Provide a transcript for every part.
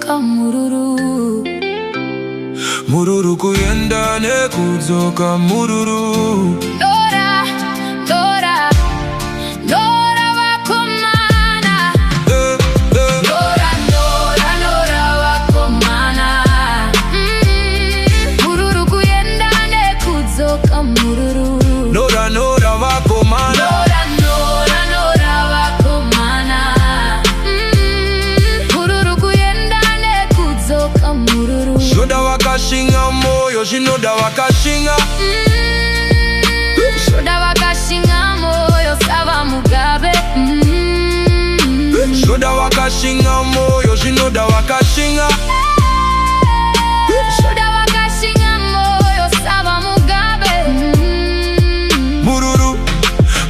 nekudzoka mururu. Mururu kuyenda nekudzoka mururu. Nora, Nora, Nora wakomana. Nora, Nora, Nora wakomana. Mururu kuyenda nekudzoka mururu. Nora, Nora wakomana. Nora, Nora, Nora wakomana. Mururu kuyenda nekudzoka mururu. Shoda wakashinga moyo, shinoda wakashinga. Shoda wakashinga moyo sava Mugabe. Shoda wakashinga moyo, shinoda wakashinga. Shoda wakashinga moyo sava Mugabe. Mururu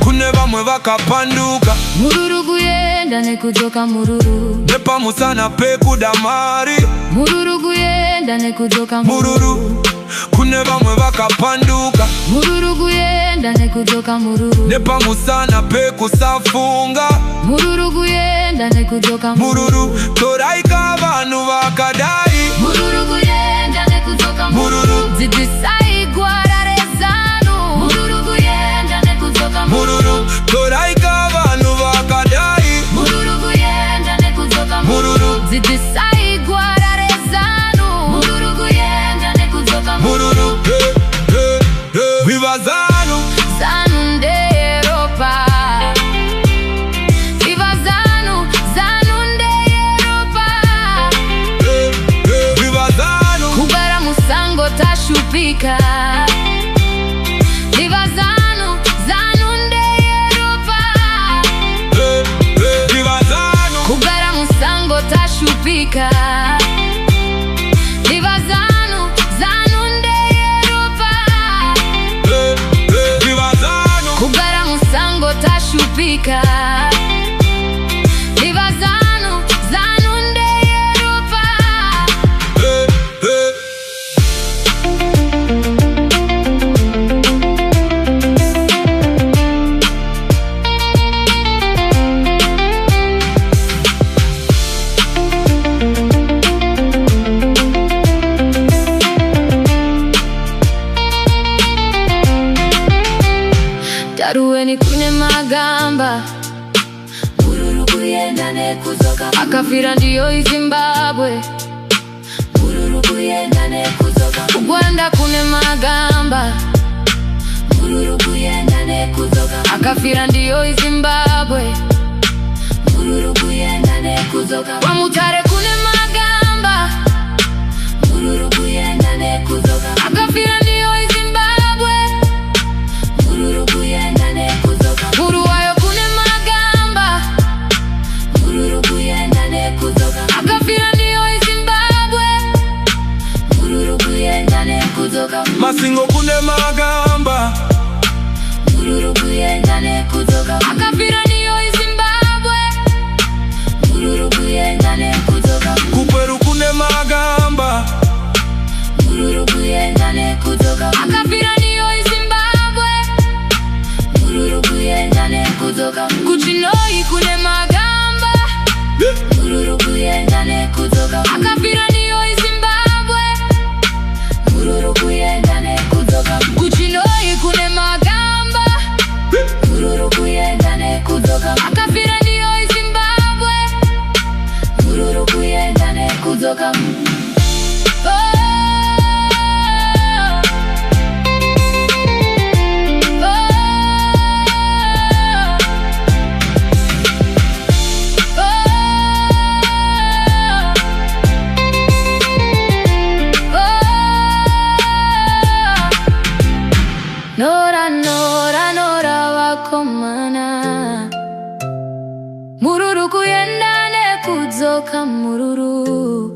kune bamwe bakapanduka. Mururu kuyenda nekudzoka mururu. Nepamusana pekudamari. Mururu kuyenda nekudzoka Mururu kune bamwe bakapanduka. Mururu kuyenda nekudzoka mururu. Nepamusana pekusafunga. Mururu kuyenda nekudzoka Mururu toraika abantu bakadai. Mururu kuyenda nekudzoka Mururu zidisai gwararezanu. Mururu kuyenda nekudzoka Mururu toraika abantu bakadai. Mururu kuyenda nekudzoka Mururu zidisai gwararezanu. Mururu kuyenda nekudzoka Mururu viva Zanu. Zanu nde Europa. Viva Zanu, Zanu nde Europa. Viva Zanu. Kugara musango tashupika. Viva Zanu, Zanu nde Europa. Viva Zanu. Kugara musango tashupika. Viva Zanu, Zanu nde Europa. Viva Zanu. Kugara musango tashupika. Viva Zanu, Zanu nde Europa. Taruweni kune magamba. Mururu kuyenda nekudzoka. Akafira ndiyo Zimbabwe. Mururu kuyenda nekudzoka. Uganda kune magamba. Mururu kuyenda nekudzoka. Akafira ndiyo Zimbabwe. Mururu kuyenda nekudzoka. Kwa Mutare kune magamba. Mururu kuyenda nekudzoka. Akafira ndiyo Zimbabwe. Mururu kuyenda nekudzoka. Buruwayo kune magamba. Mururu kuyenda nekudzoka. Akafira ndiyo Zimbabwe. Mururu kuyenda nekudzoka. Masingo kune magamba. Mururu kuyenda nekudzoka. Akafira ndiyo Zimbabwe. Mururu kuyenda nekudzoka. Kuperu kune magamba. Mururu kuyenda nekudzoka. Akafira ndiyo Zimbabwe. Mururu kuyenda nekudzoka. Kuchinoi kune magamba. Mururu kuyenda nekudzoka. Akafira ndiyo Zimbabwe. Mururu kuyenda nekudzoka. Kuchinoi kune magamba. Mururu kuyenda nekudzoka. Akafira ndiyo Zimbabwe. Mururu kuyenda nekudzoka. Nora, Nora, Nora wakomana. Mururu kuyenda nekudzoka mururu.